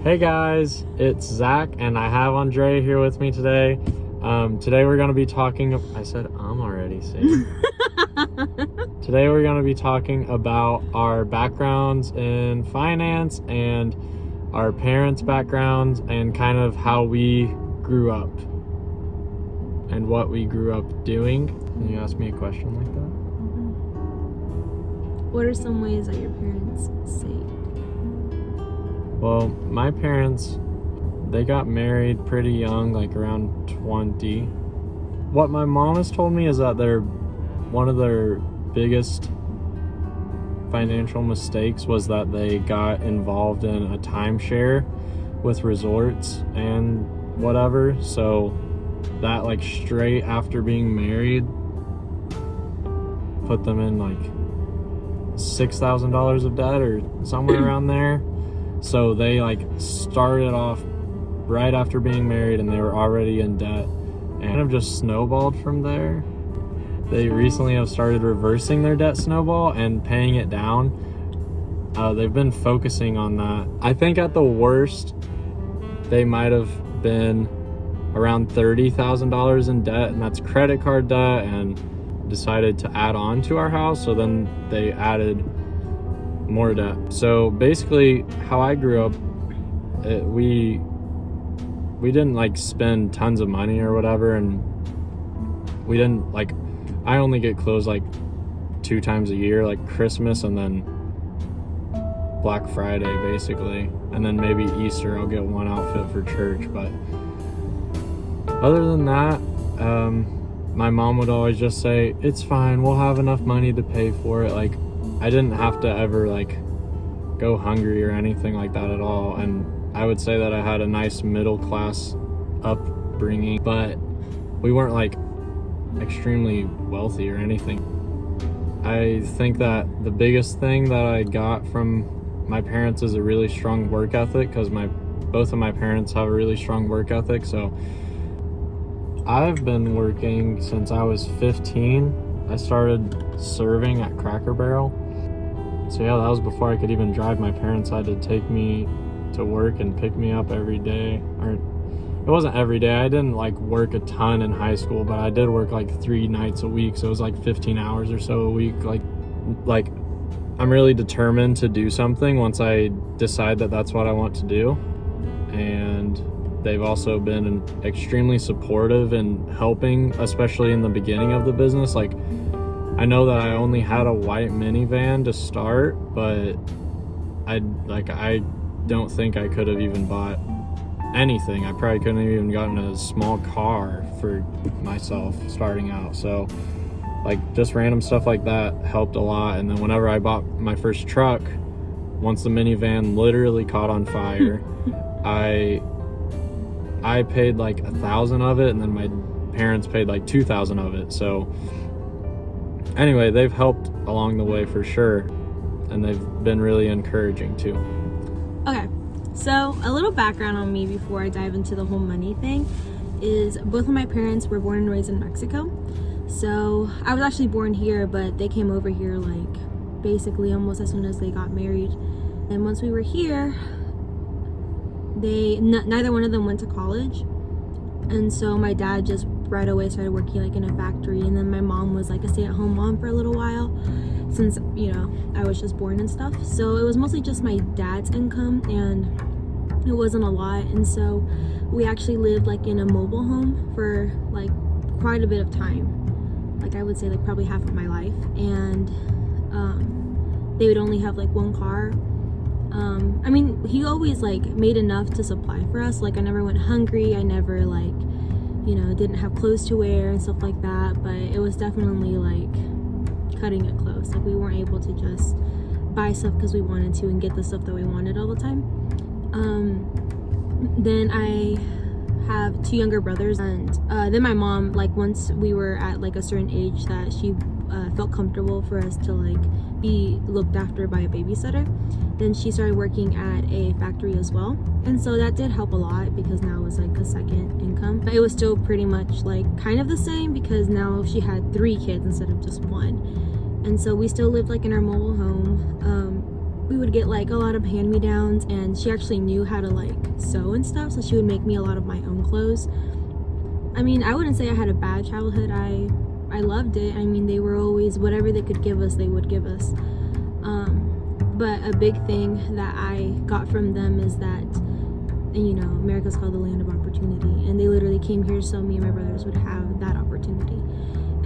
Hey guys, it's Zach and I have Andre here with me today. Today we're going to be talking, I said already, see? Today we're going to be talking about our backgrounds in finance and our parents' backgrounds and kind of how we grew up and what we grew up doing. Can you ask me a question like that? What are some ways that your parents saved? Well, my parents, they got married pretty young, like around 20. What my mom has told me is that one of their biggest financial mistakes was that they got involved in a timeshare with resorts and whatever. So that, like, straight after being married put them in like $6,000 of debt or somewhere around there. So they like started off right after being married and they were already in debt and kind of just snowballed from there. They recently have started reversing their debt snowball and paying it down. They've been focusing on that. I think at the worst, they might have been around $30,000 in debt, and that's credit card debt, and decided to add on to our house. So then they added more debt. So basically how I grew up, we didn't like spend tons of money or whatever, and we didn't like, I only get clothes like 2 times a year, like Christmas and then Black Friday basically, and then maybe Easter I'll get one outfit for church. But other than that, my mom would always just say, it's fine, we'll have enough money to pay for it. Like, I didn't have to ever like go hungry or anything like that at all. And I would say that I had a nice middle class upbringing, but we weren't like extremely wealthy or anything. I think that the biggest thing that I got from my parents is a really strong work ethic, because both of my parents have a really strong work ethic. So I've been working since I was 15. I started serving at Cracker Barrel. So yeah, that was before I could even drive. My parents had to take me to work and pick me up every day. Or it wasn't every day. I didn't like work a ton in high school, but I did work like 3 nights a week. So it was like 15 hours or so a week. Like I'm really determined to do something once I decide that that's what I want to do. And they've also been extremely supportive and helping, especially in the beginning of the business. Like, I know that I only had a white minivan to start, but I don't think I could have even bought anything. I probably couldn't have even gotten a small car for myself starting out. So like just random stuff like that helped a lot. And then whenever I bought my first truck, once the minivan literally caught on fire, I paid like 1,000 of it, and then my parents paid like 2,000 of it. So anyway, they've helped along the way for sure, and they've been really encouraging too. Okay, so a little background on me before I dive into the whole money thing is both of my parents were born and raised in Mexico. So I was actually born here, but they came over here like basically almost as soon as they got married. And once we were here, neither one of them went to college, and so my dad just right away started working like in a factory, and then my mom was like a stay-at-home mom for a little while, since I was just born and stuff. So it was mostly just my dad's income, and it wasn't a lot. And so we actually lived like in a mobile home for like quite a bit of time, like I would say like probably half of my life. And they would only have like one car. I mean, he always like made enough to supply for us. Like I never went hungry. I never like, didn't have clothes to wear and stuff like that. But it was definitely like cutting it close. Like we weren't able to just buy stuff because we wanted to and get the stuff that we wanted all the time. Then I have 2 younger brothers, and then my mom, like once we were at like a certain age that she felt comfortable for us to like be looked after by a babysitter, then she started working at a factory as well. And so that did help a lot, because now it was like a second income. But it was still pretty much like kind of the same, because now she had 3 kids instead of just 1. And so we still lived like in our mobile home. we would get like a lot of hand-me-downs, and she actually knew how to like sew and stuff, so she would make me a lot of my own clothes. I mean, I wouldn't say I had a bad childhood. I loved it. I mean, they were always, whatever they could give us, they would give us. But a big thing that I got from them is that, you know, America's called the land of opportunity, and they literally came here so me and my brothers would have that opportunity.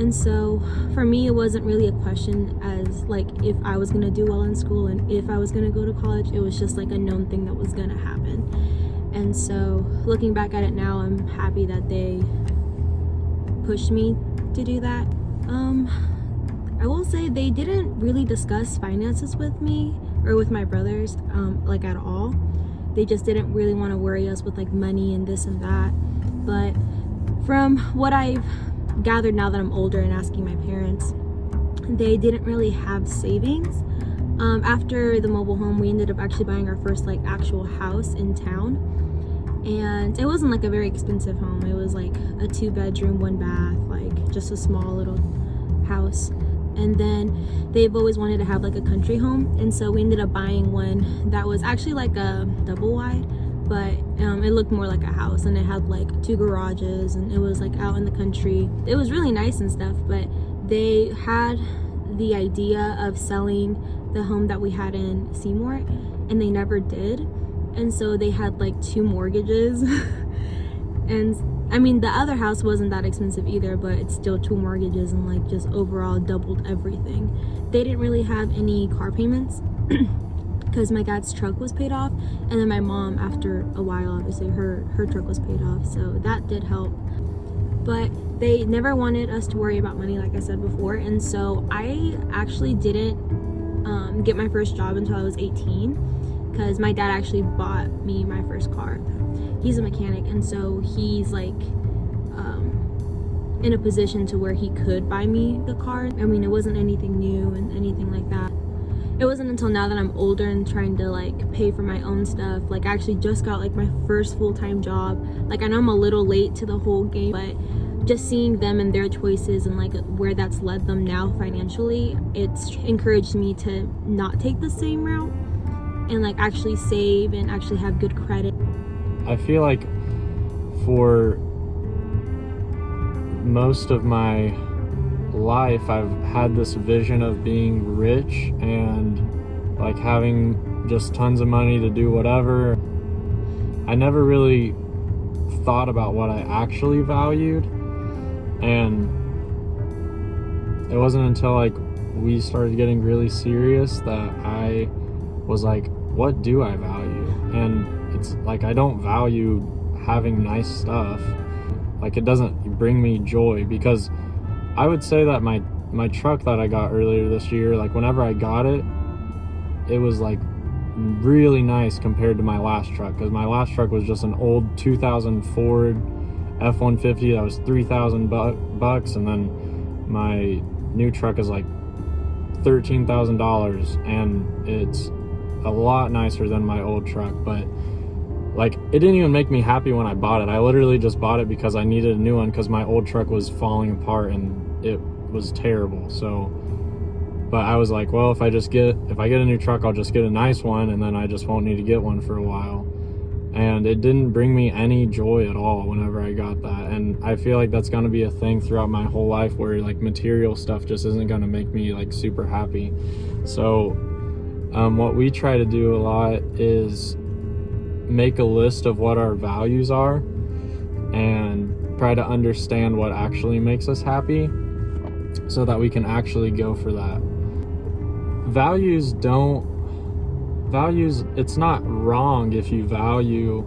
And so for me, it wasn't really a question as like if I was gonna do well in school and if I was gonna go to college. It was just like a known thing that was gonna happen. And so looking back at it now, I'm happy that they pushed me to do that. I will say they didn't really discuss finances with me or with my brothers, like at all. They just didn't really want to worry us with like money and this and that. But from what I've gathered now that I'm older and asking my parents, they didn't really have savings. After the mobile home, we ended up actually buying our first like actual house in town, and it wasn't like a very expensive home. It was like a 2-bedroom, 1 bath, like just a small little house. And then they've always wanted to have like a country home, and so we ended up buying one that was actually like a double wide, but it looked more like a house, and it had like 2 garages, and it was like out in the country. It was really nice and stuff, but they had the idea of selling the home that we had in Seymour, and they never did. And so they had like 2 mortgages. And I mean, the other house wasn't that expensive either, but it's still 2 mortgages and like just overall doubled everything. They didn't really have any car payments because my dad's truck was paid off, and then my mom, after a while, obviously her truck was paid off, so that did help. But they never wanted us to worry about money, like I said before. And so I actually didn't get my first job until I was 18, because my dad actually bought me my first car. He's a mechanic, and so he's like in a position to where he could buy me the car. I mean, it wasn't anything new and anything like that. It wasn't until now that I'm older and trying to like pay for my own stuff. Like I actually just got like my first full-time job. Like I know I'm a little late to the whole game, but just seeing them and their choices and like where that's led them now financially, it's encouraged me to not take the same route and like actually save and actually have good credit. I feel like for most of my life I've had this vision of being rich and like having just tons of money to do whatever. I never really thought about what I actually valued, and it wasn't until like we started getting really serious that I was like, what do I value? And it's like I don't value having nice stuff. Like it doesn't bring me joy, because I would say that my truck that I got earlier this year, like whenever I got it, it was like really nice compared to my last truck, because my last truck was just an old 2000 Ford F-150 that was $3,000 and then my new truck is like $13,000, and it's a lot nicer than my old truck. But like it didn't even make me happy when I bought it. I literally just bought it because I needed a new one, because my old truck was falling apart and it was terrible. So, but I was like, well, if I get a new truck, I'll just get a nice one, and then I just won't need to get one for a while. And it didn't bring me any joy at all whenever I got that. And I feel like that's going to be a thing throughout my whole life, where like material stuff just isn't going to make me like super happy. So what we try to do a lot is make a list of what our values are and try to understand what actually makes us happy, so that we can actually go for that. Values, it's not wrong if you value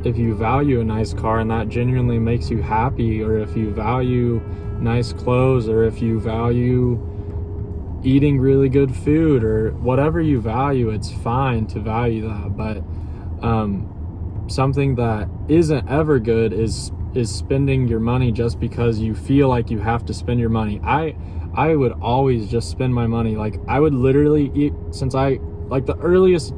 a nice car and that genuinely makes you happy, or if you value nice clothes, or if you value eating really good food, or whatever you value, it's fine to value that. But something that isn't ever good is spending your money just because you feel like you have to spend your money. I would always just spend my money. Like I would literally eat, like the earliest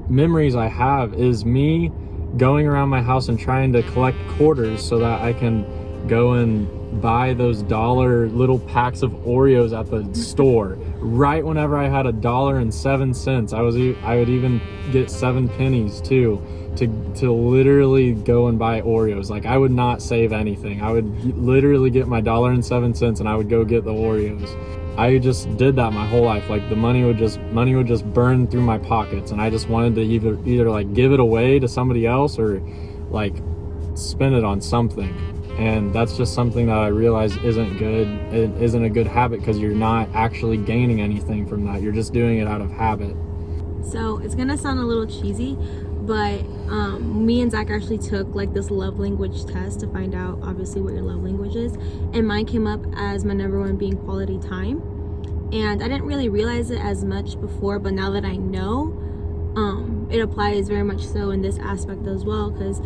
memories I have is me going around my house and trying to collect quarters so that I can go and buy those dollar little packs of Oreos at the store right whenever I had $1.07, I would even get 7 pennies too to literally go and buy Oreos. Like, I would not save anything. I would literally get my $1.07 and I would go get the Oreos. I just did that my whole life. Like, the money would just burn through my pockets, and I just wanted to either like give it away to somebody else or like spend it on something. And that's just something that I realize isn't good. It isn't a good habit, because you're not actually gaining anything from that. You're just doing it out of habit. So it's gonna sound a little cheesy, but me and Zach actually took like this love language test to find out obviously what your love language is, and mine came up as my number one being quality time. And I didn't really realize it as much before, but now that I know, it applies very much so in this aspect as well, because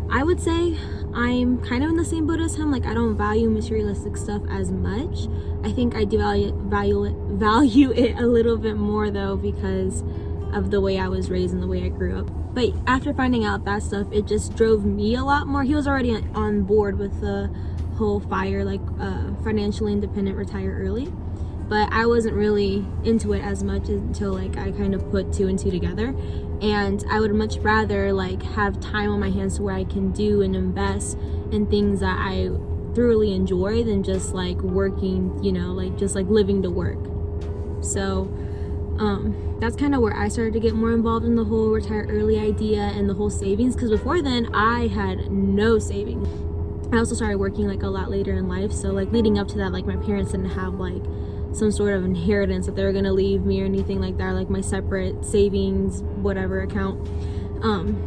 I would say I'm kind of in the same boat as him. Like, I don't value materialistic stuff as much. I think I do value it a little bit more though, because of the way I was raised and the way I grew up. But after finding out that stuff, it just drove me a lot more. He was already on board with the whole FIRE, like financially independent, retire early, but I wasn't really into it as much until like I kind of put 2 and 2 together. And I would much rather like have time on my hands to where I can do and invest in things that I thoroughly enjoy than just like working, you know, like just like living to work. So that's kind of where I started to get more involved in the whole retire early idea and the whole savings, because before then I had no savings. I also started working like a lot later in life, so like leading up to that, like my parents didn't have like some sort of inheritance that they were going to leave me or anything like that, or like my separate savings whatever account.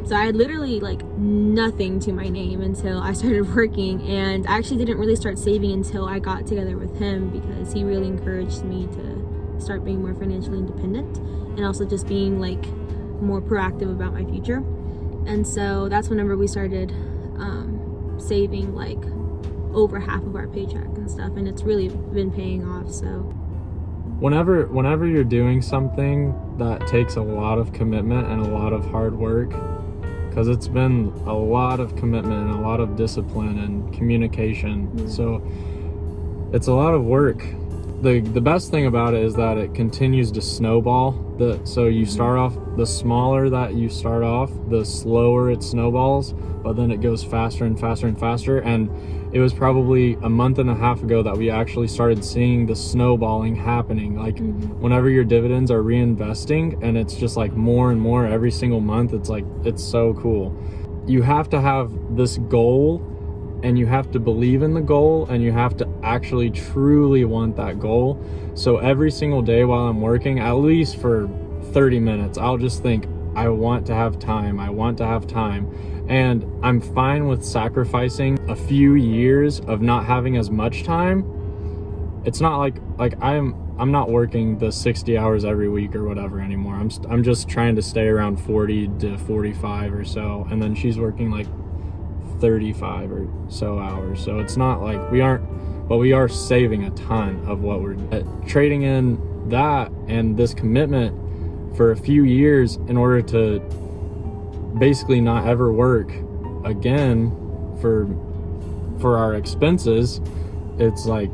So I had literally like nothing to my name until I started working, and I actually didn't really start saving until I got together with him, because he really encouraged me to start being more financially independent and also just being like more proactive about my future. And so that's whenever we started saving like over half of our paycheck and stuff, and it's really been paying off. So whenever you're doing something that takes a lot of commitment and a lot of hard work, because it's been a lot of commitment and a lot of discipline and communication, so it's a lot of work. The best thing about it is that it continues to snowball. So you start off, the smaller that you start off, the slower it snowballs, but then it goes faster and faster and faster. And it was probably a month and a half ago that we actually started seeing the snowballing happening. Like whenever your dividends are reinvesting, and it's just like more and more every single month, it's like, it's so cool. You have to have this goal, and you have to believe in the goal, and you have to actually truly want that goal. So every single day while I'm working, at least for 30 minutes, I'll just think, I want to have time. I want to have time. And I'm fine with sacrificing a few years of not having as much time. It's not like I'm not working the 60 hours every week or whatever anymore. I'm just trying to stay around 40 to 45 or so. And then she's working like 35 or so hours. So it's not like we are saving a ton of what we're trading in that and this commitment for a few years in order to basically not ever work again for our expenses. It's like,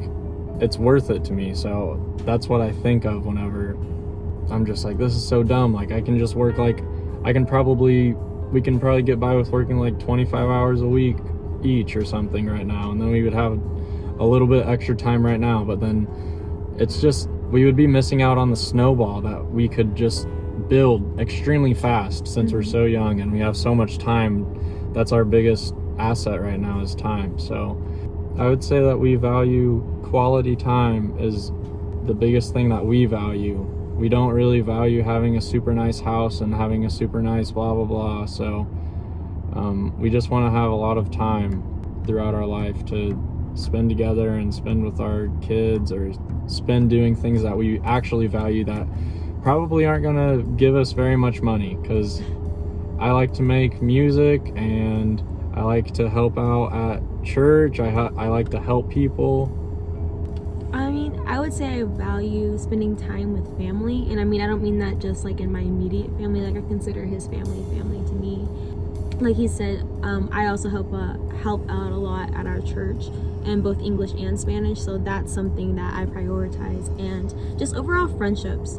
it's worth it to me. So that's what I think of whenever I'm just like, this is so dumb. Like, I can just work, like we can probably get by with working like 25 hours a week each or something right now, and then we would have a little bit extra time right now. But then it's just, we would be missing out on the snowball that we could just build extremely fast since we're so young and we have so much time. That's our biggest asset right now, is time. So I would say that we value quality time is the biggest thing that we value. We don't really value having a super nice house and having a super nice blah blah blah. So we just want to have a lot of time throughout our life to spend together and spend with our kids, or spend doing things that we actually value that probably aren't going to give us very much money. Because I like to make music, and I like to help out at church. I like to help people. I mean, I would say I value spending time with family, and I mean, I don't mean that just like in my immediate family. Like, I consider his family to me. like he said, I also help out a lot at our church in both English and Spanish, so that's something that I prioritize. And just overall friendships,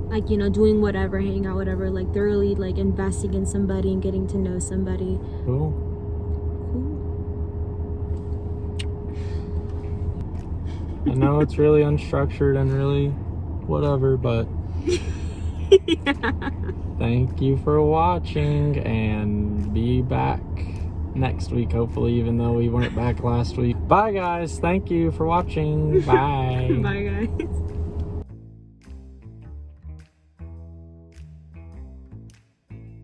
like, you know, doing whatever, hanging out, whatever, like thoroughly like investing in somebody and getting to know somebody. Cool. I know it's really unstructured and really whatever, but thank you for watching, and be back next week, hopefully, even though we weren't back last week. Bye, guys. Thank you for watching. Bye. Bye, guys.